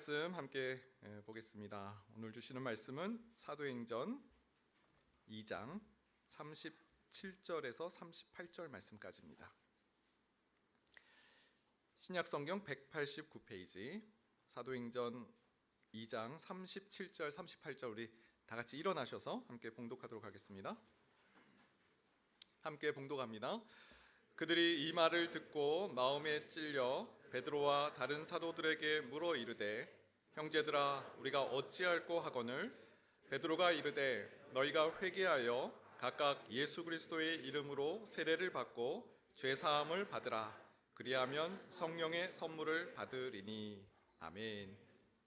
말씀 함께 보겠습니다. 오늘 주시는 말씀은 사도행전 2장 37절에서 38절 말씀까지입니다. 신약성경 189페이지 사도행전 2장 37절 38절 우리 다 같이 일어나셔서 함께 봉독하도록 하겠습니다. 함께 봉독합니다. 그들이 이 말을 듣고 마음에 찔려 베드로와 다른 사도들에게 물어 이르되 형제들아 우리가 어찌할꼬 하거늘 베드로가 이르되 너희가 회개하여 각각 예수 그리스도의 이름으로 세례를 받고 죄 사함을 받으라 그리하면 성령의 선물을 받으리니 아멘.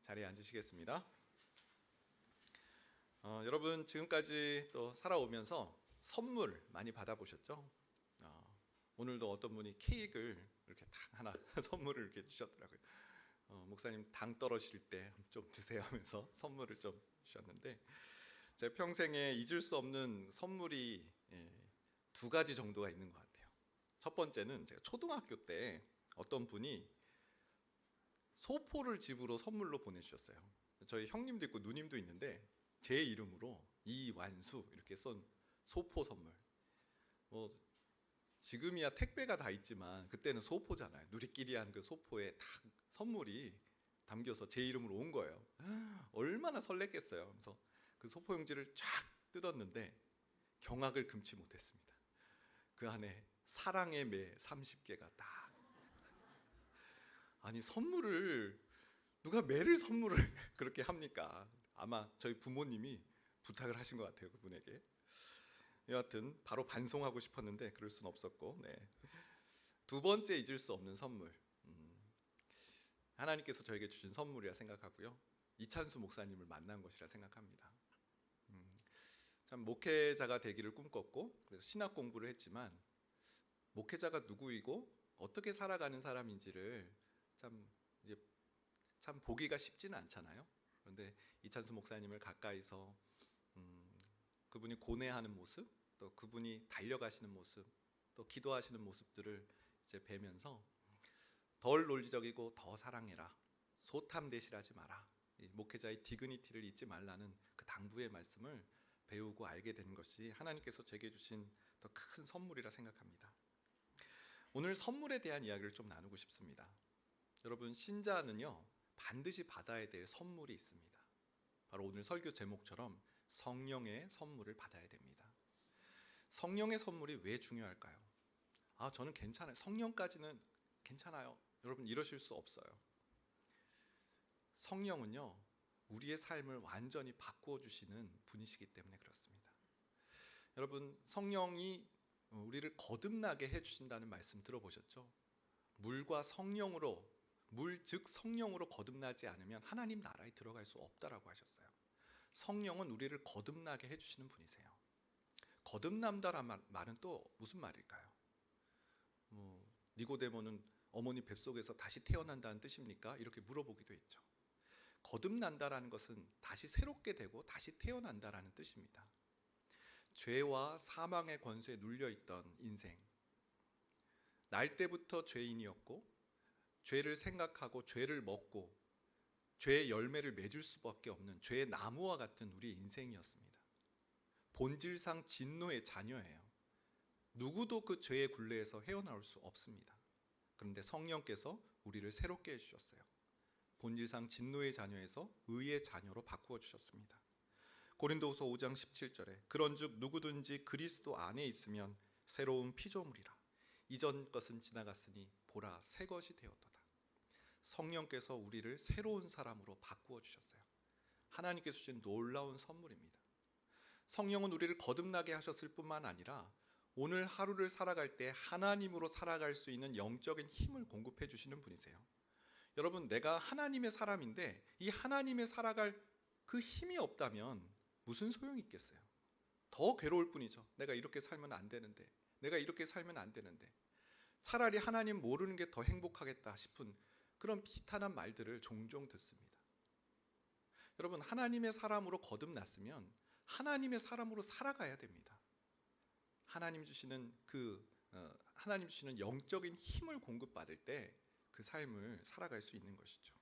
자리에 앉으시겠습니다. 여러분 지금까지 또 살아오면서 선물 많이 받아보셨죠? 오늘도 어떤 분이 케이크를 이렇게 딱 하나 선물을 이렇게 주셨더라고요. 목사님 당 떨어질 때 좀 드세요 하면서 선물을 좀 주셨는데 제 평생에 잊을 수 없는 선물이 두 가지 정도가 있는 것 같아요. 첫 번째는 제가 초등학교 때 어떤 분이 소포를 집으로 선물로 보내주셨어요. 저희 형님도 있고 누님도 있는데 제 이름으로 이완수 이렇게 쏜 소포 선물. 지금이야 택배가 다 있지만 그때는 소포잖아요. 누리끼리 한 그 소포에 딱 선물이 담겨서 제 이름으로 온 거예요. 얼마나 설렜겠어요. 그래서 그 소포 용지를 쫙 뜯었는데 경악을 금치 못했습니다. 그 안에 사랑의 매 30개가 딱. 아니 선물을 누가 매를 선물을 그렇게 합니까? 아마 저희 부모님이 부탁을 하신 것 같아요. 그분에게. 여하튼 바로 반송하고 싶었는데 그럴 수는 없었고 두 번째 잊을 수 없는 선물 하나님께서 저에게 주신 선물이라 생각하고요. 이찬수 목사님을 만난 것이라 생각합니다. 참 목회자가 되기를 꿈꿨고 그래서 신학 공부를 했지만 목회자가 누구이고 어떻게 살아가는 사람인지를 참 보기가 쉽지는 않잖아요. 그런데 이찬수 목사님을 가까이서 그분이 고뇌하는 모습, 또 그분이 달려가시는 모습, 또 기도하시는 모습들을 이제 뵈면서 덜 논리적이고 더 사랑해라, 소탐대실하지 마라, 목회자의 디그니티를 잊지 말라는 그 당부의 말씀을 배우고 알게 된 것이 하나님께서 제게 주신 더 큰 선물이라 생각합니다. 오늘 선물에 대한 이야기를 좀 나누고 싶습니다. 여러분 신자는요 반드시 받아야 될 선물이 있습니다. 바로 오늘 설교 제목처럼 성령의 선물을 받아야 됩니다. 성령의 선물이 왜 중요할까요? 저는 괜찮아요. 성령까지는 괜찮아요. 여러분 이러실 수 없어요. 성령은요 우리의 삶을 완전히 바꾸어 주시는 분이시기 때문에 그렇습니다. 여러분 성령이 우리를 거듭나게 해주신다는 말씀 들어보셨죠? 물과 성령으로, 물 즉 성령으로 거듭나지 않으면 하나님 나라에 들어갈 수 없다라고 하셨어요. 성령은 우리를 거듭나게 해주시는 분이세요. 거듭남다란 말은 또 무슨 말일까요? 니고데모는 어머니 뱃속에서 다시 태어난다는 뜻입니까? 이렇게 물어보기도 했죠. 거듭난다라는 것은 다시 새롭게 되고 다시 태어난다라는 뜻입니다. 죄와 사망의 권세에 눌려있던 인생, 날 때부터 죄인이었고 죄를 생각하고 죄를 먹고 죄의 열매를 맺을 수밖에 없는 죄의 나무와 같은 우리의 인생이었습니다. 본질상 진노의 자녀예요. 누구도 그 죄의 굴레에서 헤어나올 수 없습니다. 그런데 성령께서 우리를 새롭게 해주셨어요. 본질상 진노의 자녀에서 의의 자녀로 바꾸어 주셨습니다. 고린도후서 5장 17절에 그런즉 누구든지 그리스도 안에 있으면 새로운 피조물이라 이전 것은 지나갔으니 보라 새 것이 되었도다. 성령께서 우리를 새로운 사람으로 바꾸어 주셨어요. 하나님께서 주신 놀라운 선물입니다. 성령은 우리를 거듭나게 하셨을 뿐만 아니라 오늘 하루를 살아갈 때 하나님으로 살아갈 수 있는 영적인 힘을 공급해 주시는 분이세요. 여러분 내가 하나님의 사람인데 이 하나님의 살아갈 그 힘이 없다면 무슨 소용이 있겠어요? 더 괴로울 뿐이죠. 내가 이렇게 살면 안 되는데, 내가 이렇게 살면 안 되는데, 차라리 하나님 모르는 게 더 행복하겠다 싶은 그런 비탄한 말들을 종종 듣습니다. 여러분 하나님의 사람으로 거듭났으면 하나님의 사람으로 살아가야 됩니다. 하나님 주시는 영적인 힘을 공급받을 때 그 삶을 살아갈 수 있는 것이죠.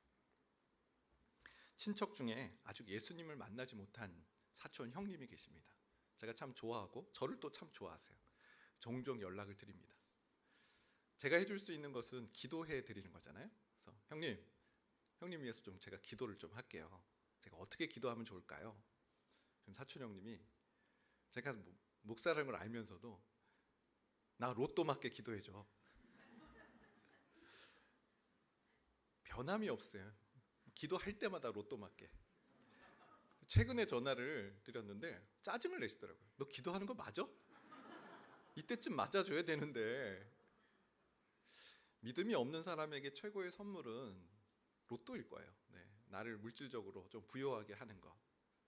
친척 중에 아직 예수님을 만나지 못한 사촌 형님이 계십니다. 제가 참 좋아하고 저를 또 참 좋아하세요. 종종 연락을 드립니다. 제가 해줄 수 있는 것은 기도해 드리는 거잖아요. 그래서 형님 위해서 좀 제가 기도를 좀 할게요. 제가 어떻게 기도하면 좋을까요? 그럼 사촌 형님이 제가 목사라는 걸 알면서도 나 로또 맞게 기도해줘. 변함이 없어요. 기도할 때마다 로또 맞게. 최근에 전화를 드렸는데 짜증을 내시더라고요. 너 기도하는 거 맞아? 이때쯤 맞아줘야 되는데. 믿음이 없는 사람에게 최고의 선물은 로또일 거예요. 네, 나를 물질적으로 좀 부유하게 하는 거.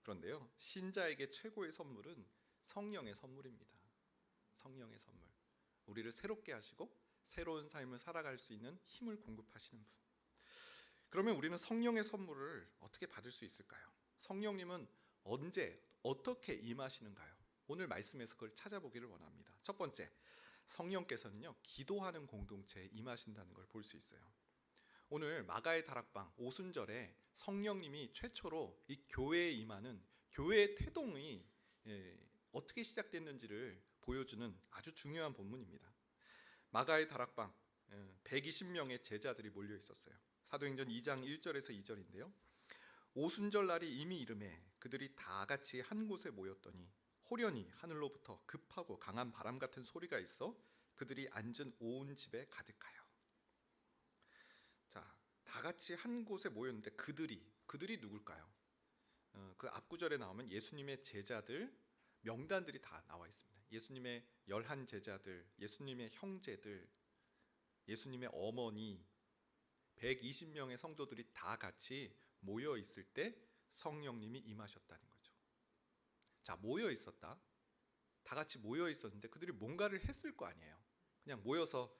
그런데요, 신자에게 최고의 선물은 성령의 선물입니다. 성령의 선물. 우리를 새롭게 하시고 새로운 삶을 살아갈 수 있는 힘을 공급하시는 분. 그러면 우리는 성령의 선물을 어떻게 받을 수 있을까요? 성령님은 언제 어떻게 임하시는가요? 오늘 말씀에서 그걸 찾아보기를 원합니다. 첫 번째, 성령께서는요, 기도하는 공동체에 임하신다는 걸 볼 수 있어요. 오늘 마가의 다락방 오순절에 성령님이 최초로 이 교회에 임하는 교회의 태동이 어떻게 시작됐는지를 보여주는 아주 중요한 본문입니다. 마가의 다락방 120명의 제자들이 몰려 있었어요. 사도행전 2장 1절에서 2절인데요. 오순절 날이 이미 이르매 그들이 다 같이 한 곳에 모였더니 호련히 하늘로부터 급하고 강한 바람 같은 소리가 있어 그들이 앉은 온 집에 가득하여. 자, 다 같이 한 곳에 모였는데 그들이 누굴까요? 그 앞구절에 나오면 예수님의 제자들 명단들이 다 나와 있습니다. 예수님의 11 제자들, 예수님의 형제들, 예수님의 어머니, 120명의 성도들이 다 같이 모여 있을 때 성령님이 임하셨다는 거죠. 자, 모여 있었다. 다 같이 모여 있었는데 그들이 뭔가를 했을 거 아니에요. 그냥 모여서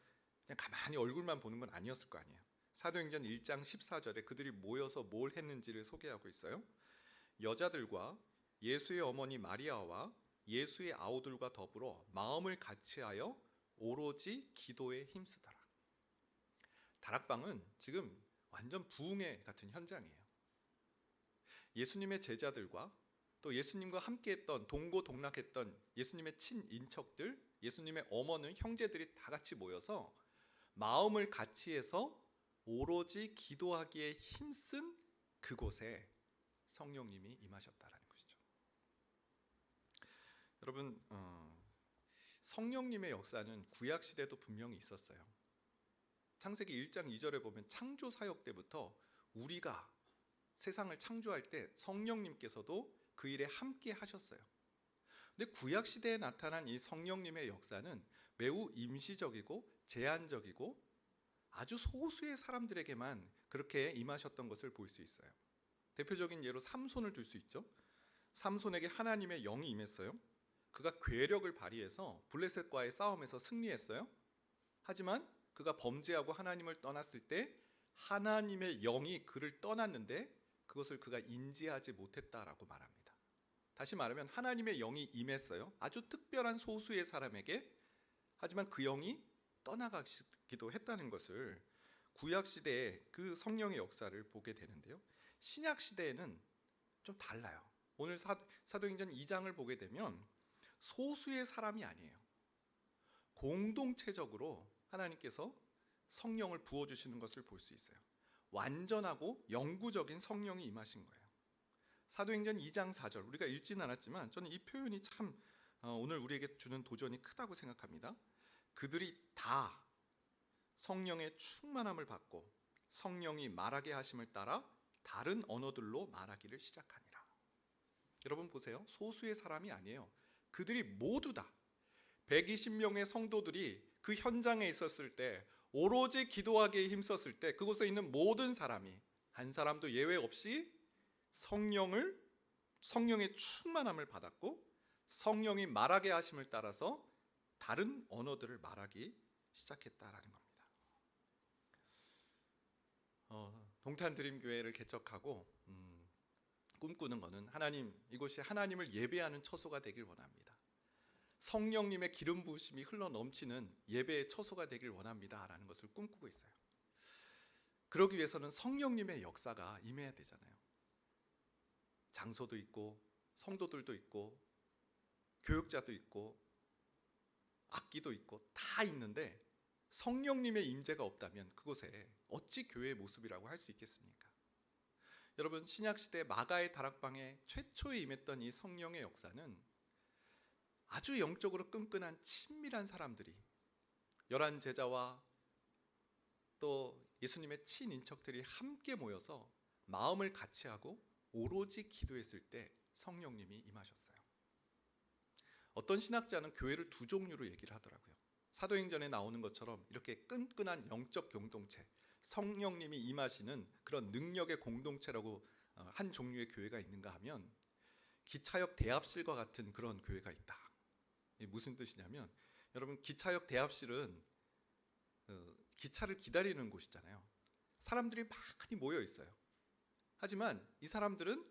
그냥 가만히 얼굴만 보는 건 아니었을 거 아니에요. 사도행전 1장 14절에 그들이 모여서 뭘 했는지를 소개하고 있어요. 여자들과 예수의 어머니 마리아와 예수의 아우들과 더불어 마음을 같이하여 오로지 기도에 힘쓰더라. 다락방은 지금 완전 부흥회 같은 현장이에요. 예수님의 제자들과 또 예수님과 함께했던 동고동락했던 예수님의 친인척들, 예수님의 어머니, 형제들이 다 같이 모여서 마음을 같이 해서 오로지 기도하기에 힘쓴 그곳에 성령님이 임하셨다라는 것이죠. 여러분, 성령님의 역사는 구약 시대도 분명히 있었어요. 창세기 1장 2절에 보면 창조 사역 때부터 우리가 세상을 창조할 때 성령님께서도 그 일에 함께 하셨어요. 근데 구약 시대에 나타난 이 성령님의 역사는 매우 임시적이고 제한적이고 아주 소수의 사람들에게만 그렇게 임하셨던 것을 볼 수 있어요. 대표적인 예로 삼손을 들 수 있죠. 삼손에게 하나님의 영이 임했어요. 그가 괴력을 발휘해서 블레셋과의 싸움에서 승리했어요. 하지만 그가 범죄하고 하나님을 떠났을 때 하나님의 영이 그를 떠났는데 그것을 그가 인지하지 못했다라고 말합니다. 다시 말하면 하나님의 영이 임했어요. 아주 특별한 소수의 사람에게. 하지만 그 영이 떠나가기도 했다는 것을 구약 시대의 그 성령의 역사를 보게 되는데요. 신약 시대에는 좀 달라요. 오늘 사도행전 2장을 보게 되면 소수의 사람이 아니에요. 공동체적으로 하나님께서 성령을 부어주시는 것을 볼 수 있어요. 완전하고 영구적인 성령이 임하신 거예요. 사도행전 2장 4절 우리가 읽지는 않았지만 저는 이 표현이 참 오늘 우리에게 주는 도전이 크다고 생각합니다. 그들이 다 성령의 충만함을 받고 성령이 말하게 하심을 따라 다른 언어들로 말하기를 시작하니라. 여러분 보세요. 소수의 사람이 아니에요. 그들이 모두 다 120명의 성도들이 그 현장에 있었을 때 오로지 기도하기에 힘썼을 때 그곳에 있는 모든 사람이 한 사람도 예외 없이 성령의 충만함을 받았고 성령이 말하게 하심을 따라서 다른 언어들을 말하기 시작했다라는 겁니다. 동탄 드림교회를 개척하고 꿈꾸는 것은 하나님, 이곳이 하나님을 예배하는 처소가 되길 원합니다. 성령님의 기름 부으심이 흘러 넘치는 예배의 처소가 되길 원합니다라는 것을 꿈꾸고 있어요. 그러기 위해서는 성령님의 역사가 임해야 되잖아요. 장소도 있고 성도들도 있고 교육자도 있고 악기도 있고 다 있는데 성령님의 임재가 없다면 그곳에 어찌 교회의 모습이라고 할 수 있겠습니까? 여러분, 신약시대 마가의 다락방에 최초에 임했던 이 성령의 역사는 아주 영적으로 끈끈한 친밀한 사람들이, 11 제자와 또 예수님의 친인척들이 함께 모여서 마음을 같이 하고 오로지 기도했을 때 성령님이 임하셨어요. 어떤 신학자는 교회를 두 종류로 얘기를 하더라고요. 사도행전에 나오는 것처럼 이렇게 끈끈한 영적 공동체, 성령님이 임하시는 그런 능력의 공동체라고 한 종류의 교회가 있는가 하면 기차역 대합실과 같은 그런 교회가 있다. 이게 무슨 뜻이냐면, 여러분, 기차역 대합실은 기차를 기다리는 곳이잖아요. 사람들이 많이 모여 있어요. 하지만 이 사람들은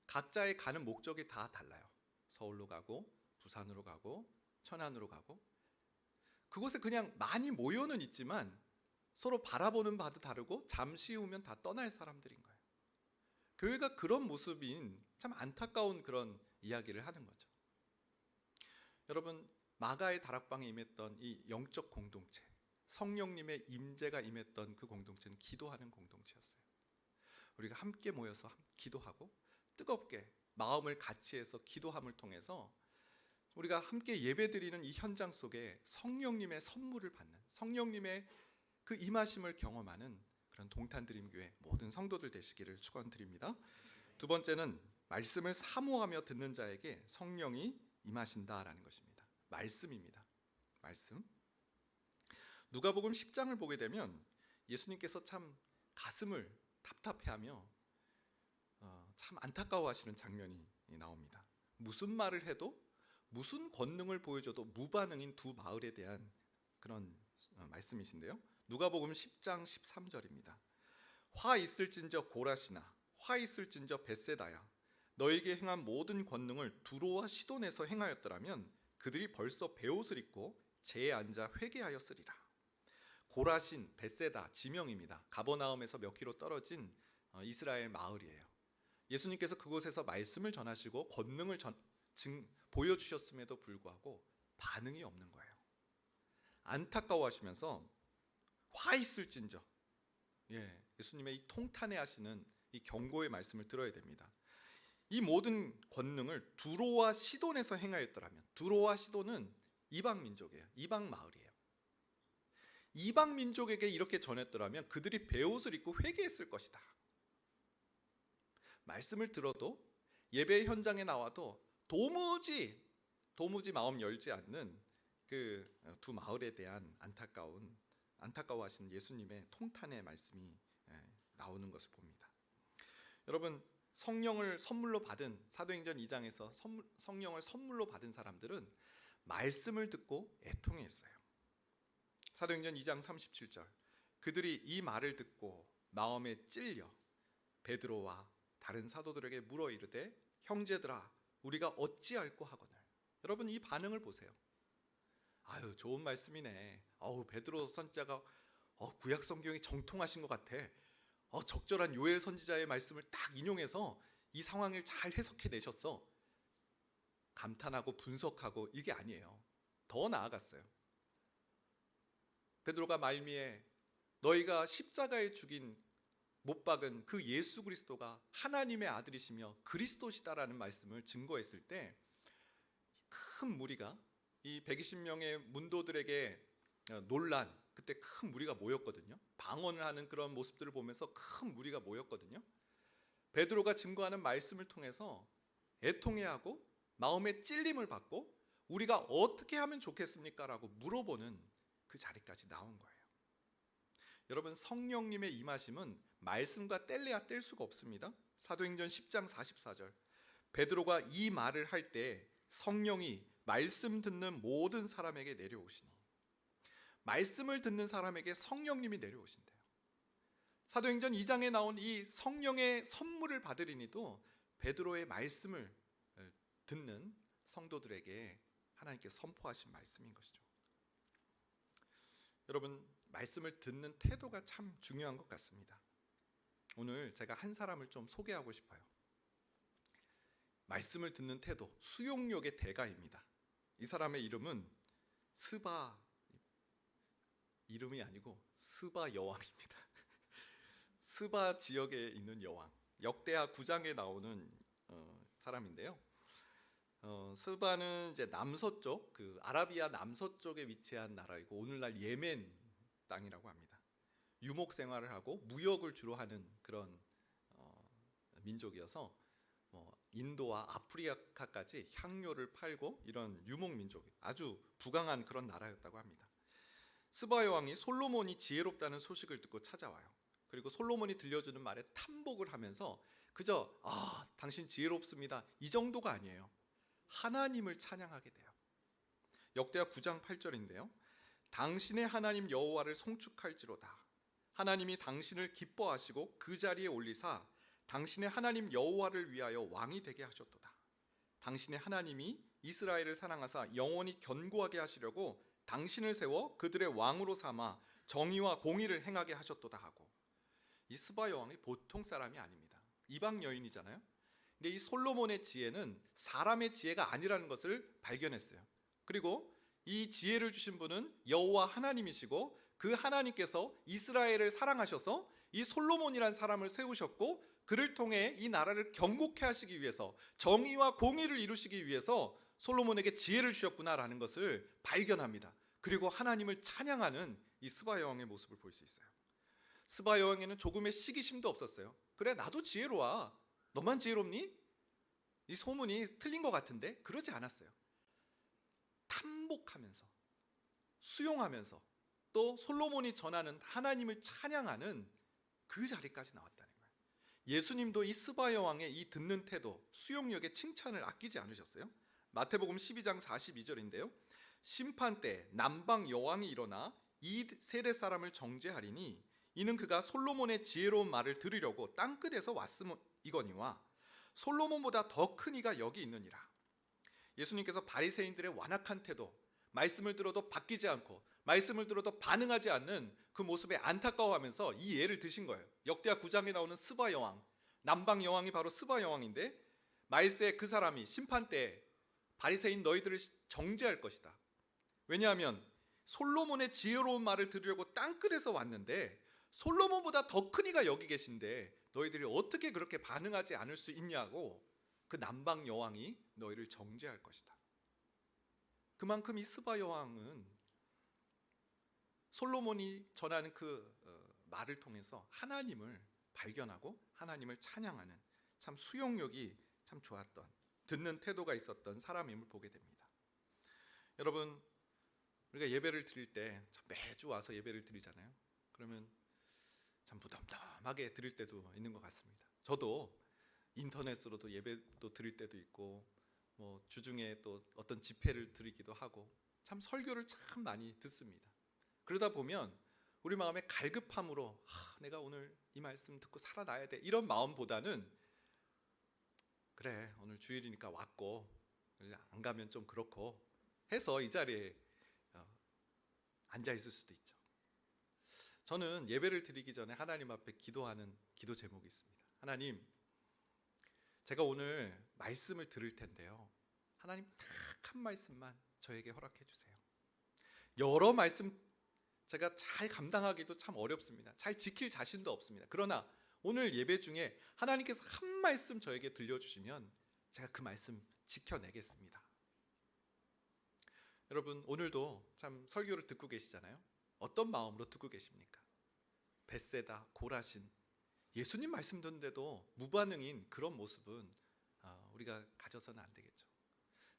각자의 가는 목적이 다 달라요. 서울로 가고 부산으로 가고 천안으로 가고, 그곳에 그냥 많이 모여는 있지만 서로 바라보는 바도 다르고 잠시 후면 다 떠날 사람들인 거예요. 교회가 그런 모습인 참 안타까운 그런 이야기를 하는 거죠. 여러분, 마가의 다락방에 임했던 이 영적 공동체, 성령님의 임재가 임했던 그 공동체는 기도하는 공동체였어요. 우리가 함께 모여서 기도하고 뜨겁게 마음을 같이 해서 기도함을 통해서 우리가 함께 예배드리는 이 현장 속에 성령님의 선물을 받는, 성령님의 그 임하심을 경험하는 그런 동탄드림교회 모든 성도들 되시기를 축원드립니다. 두 번째는 말씀을 사모하며 듣는 자에게 성령이 임하신다라는 것입니다. 말씀입니다. 말씀. 누가복음 10장을 보게 되면 예수님께서 참 가슴을 답답해하며 참 안타까워하시는 장면이 나옵니다. 무슨 말을 해도, 무슨 권능을 보여줘도 무반응인 두 마을에 대한 그런 말씀이신데요. 누가복음 10장 13절입니다. 화 있을진저 고라시나, 화 있을진저 벳세다야, 너에게 행한 모든 권능을 두로와 시돈에서 행하였더라면 그들이 벌써 베옷을 입고 재에 앉아 회개하였으리라. 고라신, 벳세다 지명입니다. 가버나움에서 몇 킬로 떨어진 이스라엘 마을이에요. 예수님께서 그곳에서 말씀을 전하시고 권능을 보여주셨음에도 불구하고 반응이 없는 거예요. 안타까워하시면서 화 있을진저, 예수님의 이 통탄해 하시는 이 경고의 말씀을 들어야 됩니다. 이 모든 권능을 두로와 시돈에서 행하였더라면, 두로와 시돈은 이방 민족이에요. 이방 마을이에요. 이방 민족에게 이렇게 전했더라면 그들이 베옷을 입고 회개했을 것이다. 말씀을 들어도, 예배 현장에 나와도 도무지 마음 열지 않는 그 두 마을에 대한 안타까워하시는 예수님의 통탄의 말씀이 나오는 것을 봅니다. 여러분, 성령을 선물로 받은, 사도행전 2장에서 성령을 선물로 받은 사람들은 말씀을 듣고 애통했어요. 사도행전 2장 37절, 그들이 이 말을 듣고 마음에 찔려 베드로와 다른 사도들에게 물어 이르되, 형제들아, 우리가 어찌할꼬 하거늘. 여러분, 이 반응을 보세요. 아유, 좋은 말씀이네. 베드로 선지자가 구약 성경이 정통하신 것 같아. 적절한 요엘 선지자의 말씀을 딱 인용해서 이 상황을 잘 해석해 내셨어. 감탄하고 분석하고 이게 아니에요. 더 나아갔어요. 베드로가 말미에 너희가 십자가에 죽인 못 박은 그 예수 그리스도가 하나님의 아들이시며 그리스도시다라는 말씀을 증거했을 때 큰 무리가, 이 120명의 문도들에게 놀란, 그때 큰 무리가 모였거든요. 방언을 하는 그런 모습들을 보면서 큰 무리가 모였거든요. 베드로가 증거하는 말씀을 통해서 애통해하고 마음의 찔림을 받고 우리가 어떻게 하면 좋겠습니까? 라고 물어보는 그 자리까지 나온 거예요. 여러분, 성령님의 임하심은 말씀과 뗄래야 뗄 수가 없습니다. 사도행전 10장 44절, 베드로가 이 말을 할 때 성령이 말씀 듣는 모든 사람에게 내려오시니, 말씀을 듣는 사람에게 성령님이 내려오신대요. 사도행전 2장에 나온 이 성령의 선물을 받으리니도 베드로의 말씀을 듣는 성도들에게 하나님께 선포하신 말씀인 것이죠. 여러분, 말씀을 듣는 태도가 참 중요한 것 같습니다. 오늘 제가 한 사람을 좀 소개하고 싶어요. 말씀을 듣는 태도, 수용력의 대가입니다. 이 사람의 이름은 스바, 이름이 아니고 스바 여왕입니다. 스바 지역에 있는 여왕, 역대하 9장에 나오는 사람인데요. 스바는 이제 남서쪽, 그 아라비아 남서쪽에 위치한 나라이고 오늘날 예멘 땅이라고 합니다. 유목 생활을 하고 무역을 주로 하는 그런 민족이어서 인도와 아프리카까지 향료를 팔고 이런 유목 민족, 아주 부강한 그런 나라였다고 합니다. 스바 여왕이 솔로몬이 지혜롭다는 소식을 듣고 찾아와요. 그리고 솔로몬이 들려주는 말에 탐복을 하면서 그저 당신 지혜롭습니다 이 정도가 아니에요. 하나님을 찬양하게 돼요. 역대하 9장 8절인데요. 당신의 하나님 여호와를 송축할지로다. 하나님이 당신을 기뻐하시고 그 자리에 올리사 당신의 하나님 여호와를 위하여 왕이 되게 하셨도다. 당신의 하나님이 이스라엘을 사랑하사 영원히 견고하게 하시려고 당신을 세워 그들의 왕으로 삼아 정의와 공의를 행하게 하셨도다 하고, 이 스바 여왕이 보통 사람이 아닙니다. 이방 여인이잖아요. 근데 이 솔로몬의 지혜는 사람의 지혜가 아니라는 것을 발견했어요. 그리고 이 지혜를 주신 분은 여호와 하나님이시고 그 하나님께서 이스라엘을 사랑하셔서 이 솔로몬이란 사람을 세우셨고 그를 통해 이 나라를 경고케 하시기 위해서 정의와 공의를 이루시기 위해서 솔로몬에게 지혜를 주셨구나라는 것을 발견합니다. 그리고 하나님을 찬양하는 이 스바 여왕의 모습을 볼 수 있어요. 스바 여왕에는 조금의 시기심도 없었어요. 그래, 나도 지혜로워. 너만 지혜롭니? 이 소문이 틀린 것 같은데? 그러지 않았어요. 탐복하면서, 수용하면서, 또 솔로몬이 전하는 하나님을 찬양하는 그 자리까지 나왔다는 거예요. 예수님도 이 스바 여왕의 이 듣는 태도, 수용력의 칭찬을 아끼지 않으셨어요? 마태복음 12장 42절인데요. 심판 때 남방 여왕이 일어나 이 세대 사람을 정죄하리니 이는 그가 솔로몬의 지혜로운 말을 들으려고 땅끝에서 왔음이거니와 솔로몬보다 더 큰 이가 여기 있느니라. 예수님께서 바리새인들의 완악한 태도, 말씀을 들어도 바뀌지 않고 말씀을 들어도 반응하지 않는 그 모습에 안타까워하면서 이 예를 드신 거예요. 역대하 9장에 나오는 스바 여왕, 남방 여왕이 바로 스바 여왕인데 말세 그 사람이 심판 때 바리새인 너희들을 정죄할 것이다. 왜냐하면 솔로몬의 지혜로운 말을 들으려고 땅끝에서 왔는데 솔로몬보다 더 큰 이가 여기 계신데 너희들이 어떻게 그렇게 반응하지 않을 수 있냐고 그 남방 여왕이 너희를 정죄할 것이다. 그만큼 이 스바 여왕은 솔로몬이 전하는 그 말을 통해서 하나님을 발견하고 하나님을 찬양하는 참 수용력이 참 좋았던, 듣는 태도가 있었던 사람임을 보게 됩니다. 여러분, 우리가 예배를 드릴 때 매주 와서 예배를 드리잖아요. 그러면 참 무덤덤하게 드릴 때도 있는 것 같습니다. 저도 인터넷으로도 예배도 드릴 때도 있고 주중에 또 어떤 집회를 드리기도 하고 참 설교를 참 많이 듣습니다. 그러다 보면 우리 마음에 갈급함으로 내가 오늘 이 말씀 듣고 살아나야 돼 이런 마음보다는 그래 오늘 주일이니까 왔고 안 가면 좀 그렇고 해서 이 자리에 앉아 있을 수도 있죠. 저는 예배를 드리기 전에 하나님 앞에 기도하는 기도 제목이 있습니다. 하나님, 제가 오늘 말씀을 들을 텐데요. 하나님 딱 한 말씀만 저에게 허락해 주세요. 여러 말씀 제가 잘 감당하기도 참 어렵습니다. 잘 지킬 자신도 없습니다. 그러나 오늘 예배 중에 하나님께서 한 말씀 저에게 들려주시면 제가 그 말씀 지켜내겠습니다. 여러분, 오늘도 참 설교를 듣고 계시잖아요. 어떤 마음으로 듣고 계십니까? 벳세다, 고라신, 예수님 말씀 듣는데도 무반응인 그런 모습은 우리가 가져서는 안 되겠죠.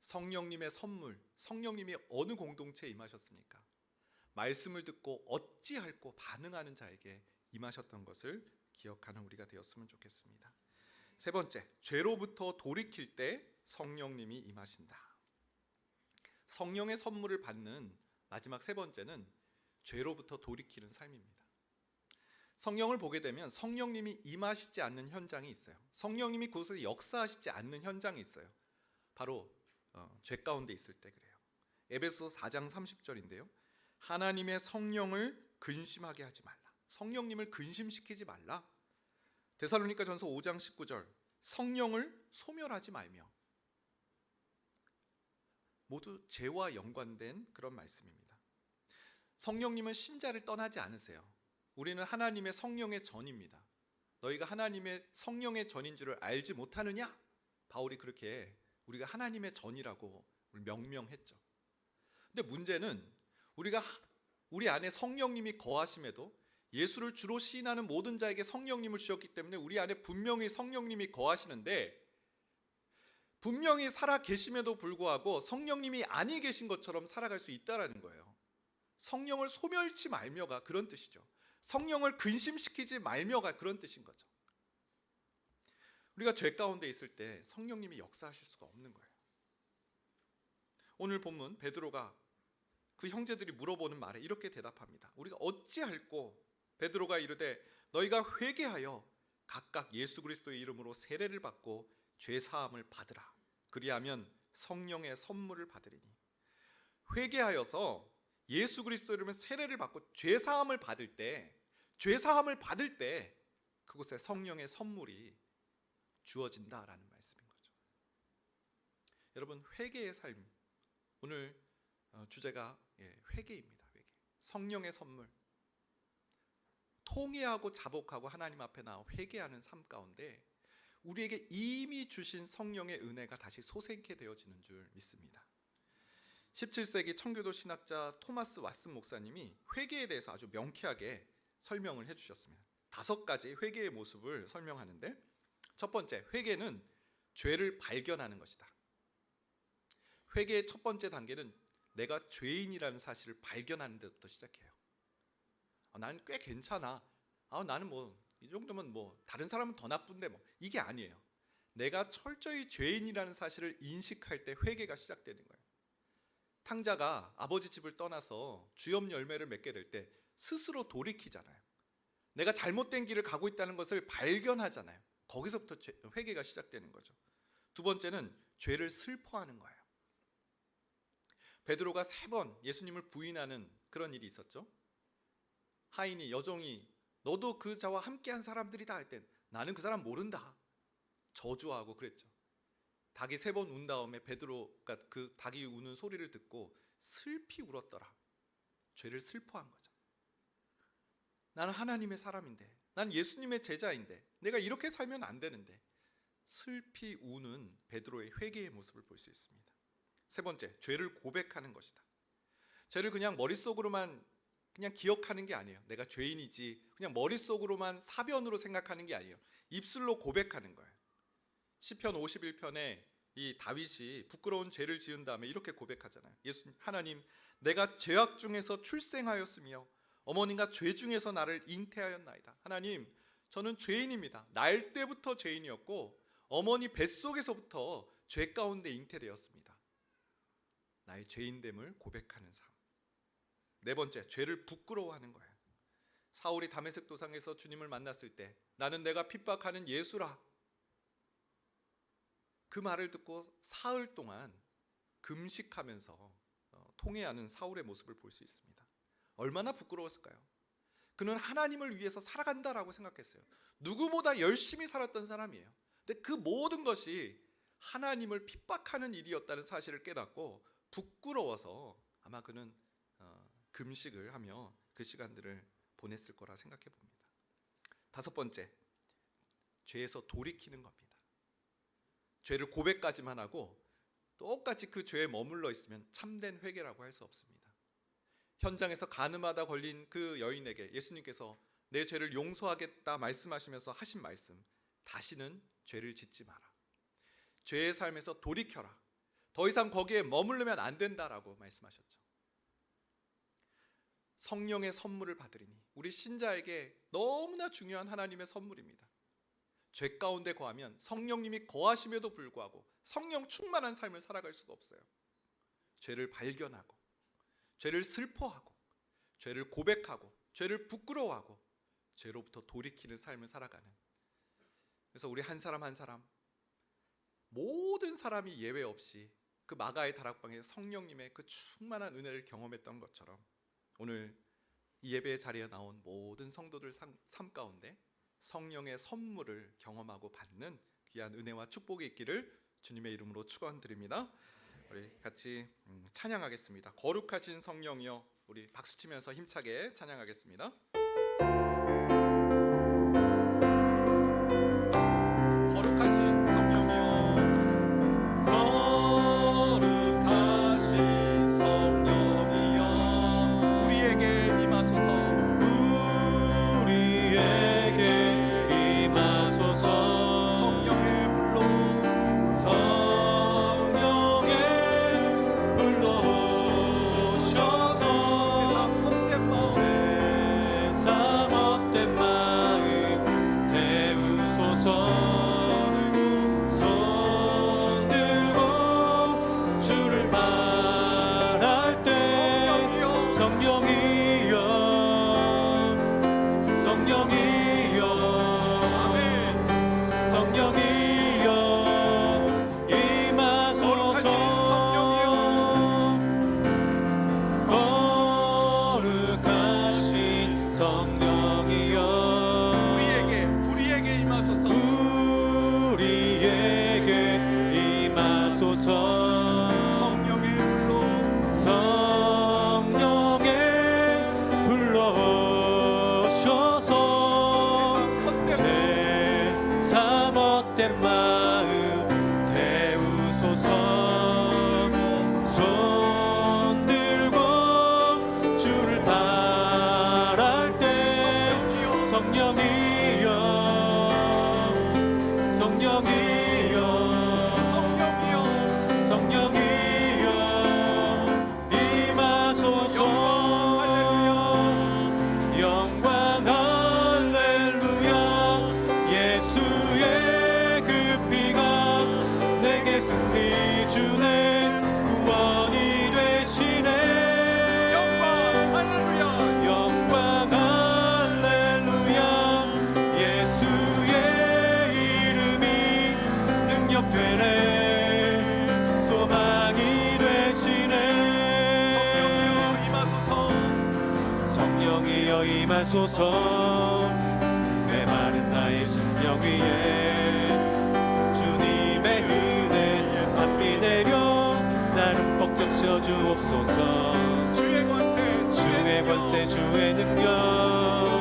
성령님의 선물, 성령님이 어느 공동체에 임하셨습니까? 말씀을 듣고 어찌할꼬 반응하는 자에게 임하셨던 것을 기억하는 우리가 되었으면 좋겠습니다. 세 번째, 죄로부터 돌이킬 때 성령님이 임하신다. 성령의 선물을 받는 마지막 세 번째는 죄로부터 돌이키는 삶입니다. 성경을 보게 되면 성령님이 임하시지 않는 현장이 있어요. 성령님이 그곳에 역사하시지 않는 현장이 있어요. 바로 죄 가운데 있을 때 그래요. 에베소서 4장 30절인데요. 하나님의 성령을 근심하게 하지 말라. 성령님을 근심시키지 말라. 데살로니가전서 5장 19절. 성령을 소멸하지 말며 모두 죄와 연관된 그런 말씀입니다. 성령님은 신자를 떠나지 않으세요. 우리는 하나님의 성령의 전입니다. 너희가 하나님의 성령의 전인 줄을 알지 못하느냐? 바울이 그렇게 우리가 하나님의 전이라고 명명했죠. 근데 문제는 우리 안에 성령님이 거하심에도 예수를 주로 시인하는 모든 자에게 성령님을 주셨기 때문에 우리 안에 분명히 성령님이 거하시는데, 분명히 살아 계심에도 불구하고 성령님이 아니 계신 것처럼 살아갈 수 있다라는 거예요. 성령을 소멸치 말며가 그런 뜻이죠. 성령을 근심시키지 말며가 그런 뜻인 거죠. 우리가 죄 가운데 있을 때 성령님이 역사하실 수가 없는 거예요. 오늘 본문 베드로가 그 형제들이 물어보는 말에 이렇게 대답합니다. 우리가 어찌할꼬? 베드로가 이르되 너희가 회개하여 각각 예수 그리스도의 이름으로 세례를 받고 죄 사함을 받으라. 그리하면 성령의 선물을 받으리니. 회개하여서 예수 그리스도 이름으로 세례를 받고 죄 사함을 받을 때 그곳에 성령의 선물이 주어진다라는 말씀인 거죠. 여러분, 회개의 삶, 오늘 주제가 회개입니다. 회개. 성령의 선물. 통회하고 자복하고 하나님 앞에 나와 회개하는 삶 가운데 우리에게 이미 주신 성령의 은혜가 다시 솟게 되어지는 줄 믿습니다. 17세기 청교도 신학자 토마스 왓슨 목사님이 회개에 대해서 아주 명쾌하게 설명을 해주셨습니다. 5가지 회개의 모습을 설명하는데, 첫 번째, 회개는 죄를 발견하는 것이다. 회개의 첫 번째 단계는 내가 죄인이라는 사실을 발견하는 데부터 시작해요. 나는 꽤 괜찮아. 나는 이 정도면 다른 사람은 더 나쁜데 이게 아니에요. 내가 철저히 죄인이라는 사실을 인식할 때 회개가 시작되는 거예요. 탕자가 아버지 집을 떠나서 주염 열매를 맺게 될 때 스스로 돌이키잖아요. 내가 잘못된 길을 가고 있다는 것을 발견하잖아요. 거기서부터 회개가 시작되는 거죠. 두 번째는 죄를 슬퍼하는 거예요. 베드로가 3번 예수님을 부인하는 그런 일이 있었죠. 하인이 여종이 너도 그 자와 함께한 사람들이다 할 땐 나는 그 사람 모른다 저주하고 그랬죠. 닭이 3번 운 다음에 베드로가 그 닭이 우는 소리를 듣고 슬피 울었더라. 죄를 슬퍼한 거죠. 나는 하나님의 사람인데, 나는 예수님의 제자인데, 내가 이렇게 살면 안 되는데, 슬피 우는 베드로의 회개의 모습을 볼 수 있습니다. 세 번째, 죄를 고백하는 것이다. 죄를 그냥 머릿속으로만 그냥 기억하는 게 아니에요. 내가 죄인이지 그냥 머릿속으로만 사변으로 생각하는 게 아니에요. 입술로 고백하는 거예요. 시편 51편에 이 다윗이 부끄러운 죄를 지은 다음에 이렇게 고백하잖아요. 하나님, 내가 죄악 중에서 출생하였으며 어머니가 죄 중에서 나를 잉태하였나이다. 하나님, 저는 죄인입니다. 날 때부터 죄인이었고 어머니 뱃속에서부터 죄 가운데 잉태되었습니다. 나의 죄인됨을 고백하는 삶. 네 번째, 죄를 부끄러워하는 거예요. 사울이 다메섹 도상에서 주님을 만났을 때 나는 내가 핍박하는 예수라, 그 말을 듣고 사흘 동안 금식하면서 통회하는 사울의 모습을 볼 수 있습니다. 얼마나 부끄러웠을까요? 그는 하나님을 위해서 살아간다라고 생각했어요. 누구보다 열심히 살았던 사람이에요. 근데 그 모든 것이 하나님을 핍박하는 일이었다는 사실을 깨닫고 부끄러워서 아마 그는 금식을 하며 그 시간들을 보냈을 거라 생각해 봅니다. 5번째, 죄에서 돌이키는 겁니다. 죄를 고백까지만 하고 똑같이 그 죄에 머물러 있으면 참된 회개라고 할 수 없습니다. 현장에서 간음하다 걸린 그 여인에게 예수님께서 내 죄를 용서하겠다 말씀하시면서 하신 말씀, 다시는 죄를 짓지 마라. 죄의 삶에서 돌이켜라. 더 이상 거기에 머무르면 안 된다라고 말씀하셨죠. 성령의 선물을 받으리니, 우리 신자에게 너무나 중요한 하나님의 선물입니다. 죄 가운데 거하면 성령님이 거하심에도 불구하고 성령 충만한 삶을 살아갈 수가 없어요. 죄를 발견하고, 죄를 슬퍼하고, 죄를 고백하고, 죄를 부끄러워하고, 죄로부터 돌이키는 삶을 살아가는. 그래서 우리 한 사람 한 사람, 모든 사람이 예외 없이 그 마가의 다락방에 성령님의 그 충만한 은혜를 경험했던 것처럼 오늘 이 예배의 자리에 나온 모든 성도들 삶 가운데 성령의 선물을 경험하고 받는 귀한 은혜와 축복이 있기를 주님의 이름으로 축원드립니다. 우리 같이 찬양하겠습니다. 거룩하신 성령이여, 우리 박수 치면서 힘차게 찬양하겠습니다. 거룩하신 성령이여, 거룩하신 성령이여, 우리에게 임하소서, 우리에게 임하소서. 성령의 불로, 성령의 불로 오셔서 세상 헛된 마음, 세상 헛된 마음 태우소서. 손 들고 주를 바랄 때 성령이여, 성령이여, 아멘. 성령이여 임하소서. 거룩하신 성령이여, 우리에게 임하소서, 우리에게 임하소서. 성령의 불로, 성령의 불로 오셔서 세상 헛된 마음 태우소서. 손 들고 주를 바랄 때 성령이여, 성령이여, 성령이여 임하소서. 영광 할렐루야. 예수의 그 피가 내게 승리 주네, 구원이 되시네. 영광 할렐루야. 예수의 이름이 능력되네, 소망이 되시네. 성령이여 임하소서. 메마른 나의 심령 위에 주님의 은혜 밤비 내려 나를 벅적 씌워주옵소서. 주의 권세 주의 능력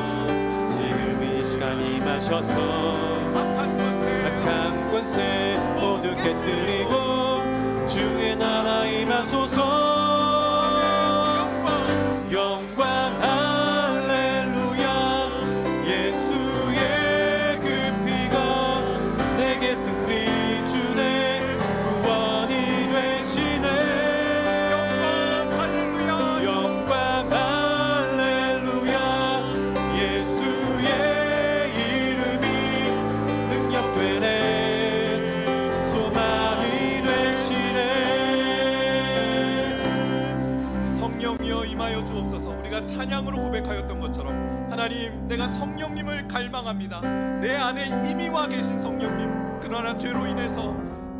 지금 이 시간 임하셔서 악한 권세 모두 깨뜨리고 주의 나라 임하소서. 영광 할렐루야. 예수의 그 피가 내게 승리 주네, 구원이 되시네. 영광 할렐루야. 예수의 이름이 능력되네, 소망이 되시네. 성령이여 임하여 주옵소서. 우리가 찬양으로 고백하였던 것처럼 하나님, 내가 성령님을 갈망합니다. 내 안에 이미 와 계신 성령님, 그러나 죄로 인해서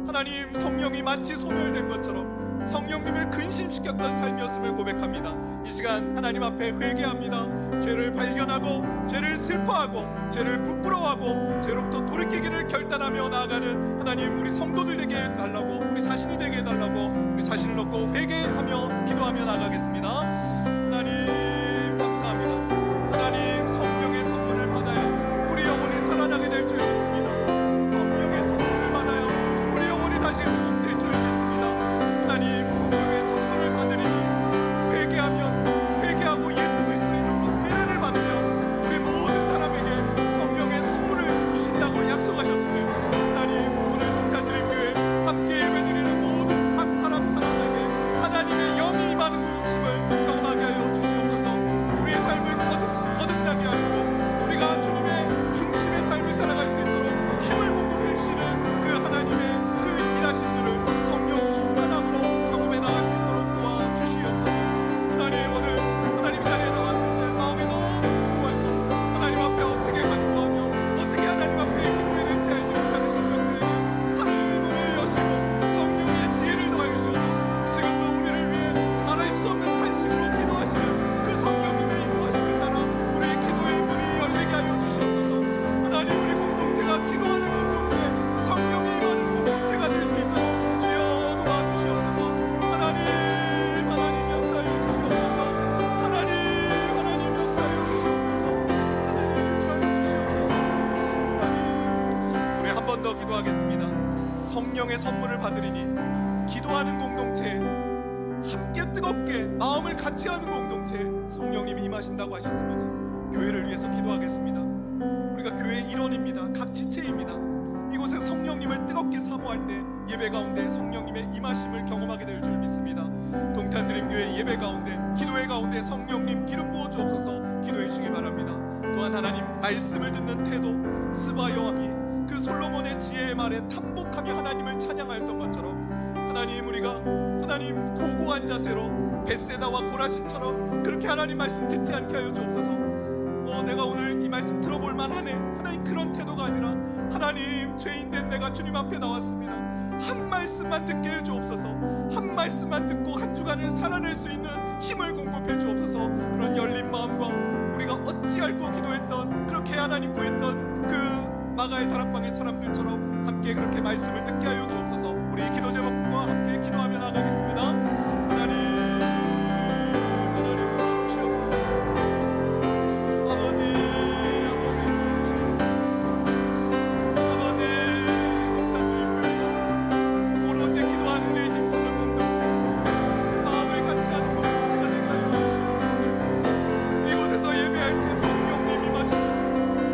하나님 성령이 마치 소멸된 것처럼 성령님을 근심시켰던 삶이었음을 고백합니다. 이 시간 하나님 앞에 회개합니다. 죄를 발견하고 죄를 슬퍼하고 죄를 부끄러워하고 죄로부터 돌이키기를 결단하며 나아가는 하나님, 우리 성도들 되게 해달라고, 우리 자신이 되게 해달라고, 우리 자신을 놓고 회개하며 기도하며 나가겠습니다. 하나님 감사합니다. 하나님, 성령의 선물을 받아야 우리 영혼이 살아나게 될 줄 믿습니다. 성령의 선물을 받아야 우리 영혼이 다시 회복될 줄 믿습니다. 하나님, 성령의 선물을 받으리니 회개하고 예수 그리스도의 이름으로 세례를 받으면 우리 모든 사람에게 성령의 선물을 주신다고 약속하셨는데, 하나님, 오늘 동탄드림교회 함께 예배드리는 모든 각 사람에게 하나님의 영이 임하는 것임을 경험하게 하여 주시옵소서. 기도하겠습니다. 성령의 선물을 받으리니 기도하는 공동체, 함께 뜨겁게 마음을 같이 하는 공동체, 성령님이 임하신다고 하셨습니다. 교회를 위해서 기도하겠습니다. 우리가 교회의 일원입니다. 각 지체입니다. 이곳에 성령님을 뜨겁게 사모할 때 예배 가운데 성령님의 임하심을 경험하게 될 줄 믿습니다. 동탄드림교회 예배 가운데, 기도회 가운데 성령님 기름 부어 주옵소서 기도해 주시기 바랍니다. 또한 하나님 말씀을 듣는 태도, 스바 여왕이 그 솔로몬의 지혜의 말에 탐복하며 하나님을 찬양하였던 것처럼 하나님, 우리가 하나님 고고한 자세로 벳세다와 고라신처럼 그렇게 하나님 말씀 듣지 않게 하여 주옵소서. 내가 오늘 이 말씀 들어볼 만하네, 하나님 그런 태도가 아니라 하나님, 죄인된 내가 주님 앞에 나왔습니다. 한 말씀만 듣게 해 주옵소서. 한 말씀만 듣고 한 주간을 살아낼 수 있는 힘을 공급해 주옵소서. 그런 열린 마음과 우리가 어찌 알고 기도했던, 그렇게 하나님 구했던 그 마가의 다락방의 사람들처럼 함께 그렇게 말씀을 듣게 하여 주옵소서. 우리 기도 제목과 함께 기도하며 나가겠습니다. 하나님 주시옵소서. 아버지 오로지 기도하는 일에 힘쓰는 공동체, 마음을 같이 하는 공동체가 되게 하여 주시옵소서. 이곳에서 예배할 때 성령님이 임하시고,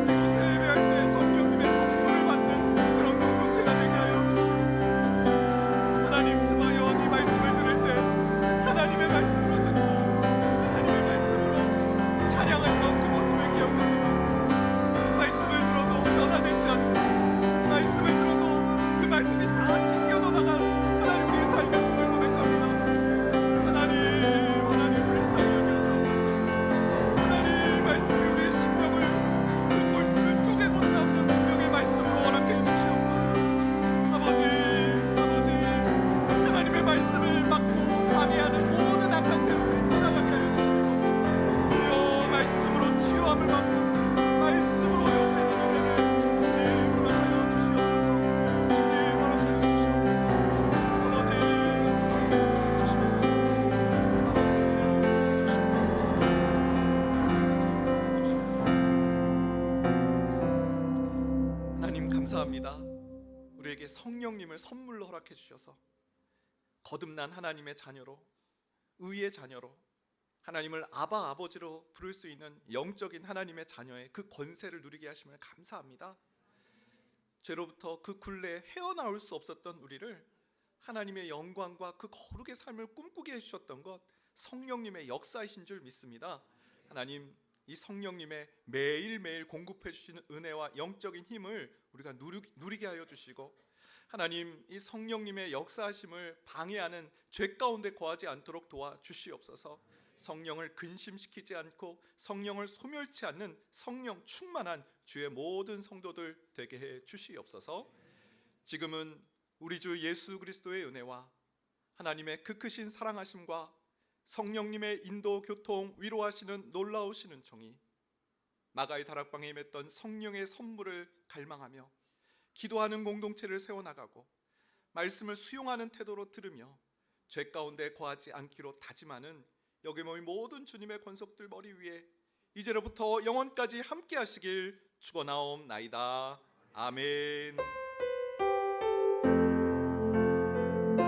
이곳에 예배할 때 성령님의 선물을 받는 그런 공동체가 되게 하여 주시옵소서. 하나님, 스바 여왕이 말씀을 들을 때 하나님의 말씀으로 듣고 하나님의 말씀으로 찬양했던 그 모습을 기억합니다. 말씀을 들어도 변화되지 않고, 말씀을 들어도 그 말씀이 다 튕겨져 나갈 하나님, 우리의 삶의 모습을 고백합니다. 하나님 불쌍히 여겨주옵소서. 하나님, 말씀이 우리의 심령을, 그 골수를 쪼개고 나오는 능력의 말씀으로 허락해 주시옵소서. 아버지 하나님의 말씀을 막고 방해하는 모든 악한 세력들이 떠나가게 하여 주시옵소서. 주여, 말씀으로 치유함을 받고 말씀으로 옆에 가는 주님 허락하여 주시옵소서. 주님 허락하여 주시옵소서. 아버지 주시옵소서. 하나님, 감사합니다. 우리에게 성령님을 선물로 허락해 주셔서 거듭난 하나님의 자녀로, 의의 자녀로, 하나님을 아바 아버지로 부를 수 있는 영적인 하나님의 자녀의 그 권세를 누리게 하심을 감사합니다. 죄로부터 그 굴레에 헤어나올 수 없었던 우리를 하나님의 영광과 그 거룩의 삶을 꿈꾸게 해주셨던 것, 성령님의 역사이신 줄 믿습니다. 하나님, 이 성령님의 매일매일 공급해 주시는 은혜와 영적인 힘을 우리가 누리게 하여 주시고, 하나님, 이 성령님의 역사하심을 방해하는 죄 가운데 거하지 않도록 도와주시옵소서. 성령을 근심시키지 않고 성령을 소멸치 않는 성령 충만한 주의 모든 성도들 되게 해 주시옵소서. 지금은 우리 주 예수 그리스도의 은혜와 하나님의 그 크신 사랑하심과 성령님의 인도 교통 위로하시는 놀라우시는 정의, 마가의 다락방에 임했던 성령의 선물을 갈망하며 기도하는 공동체를 세워나가고 말씀을 수용하는 태도로 들으며 죄 가운데 거하지 않기로 다짐하는 여기 모인 모든 주님의 권속들 머리 위에 이제로부터 영원까지 함께 하시길 축원하옵나이다. 아멘.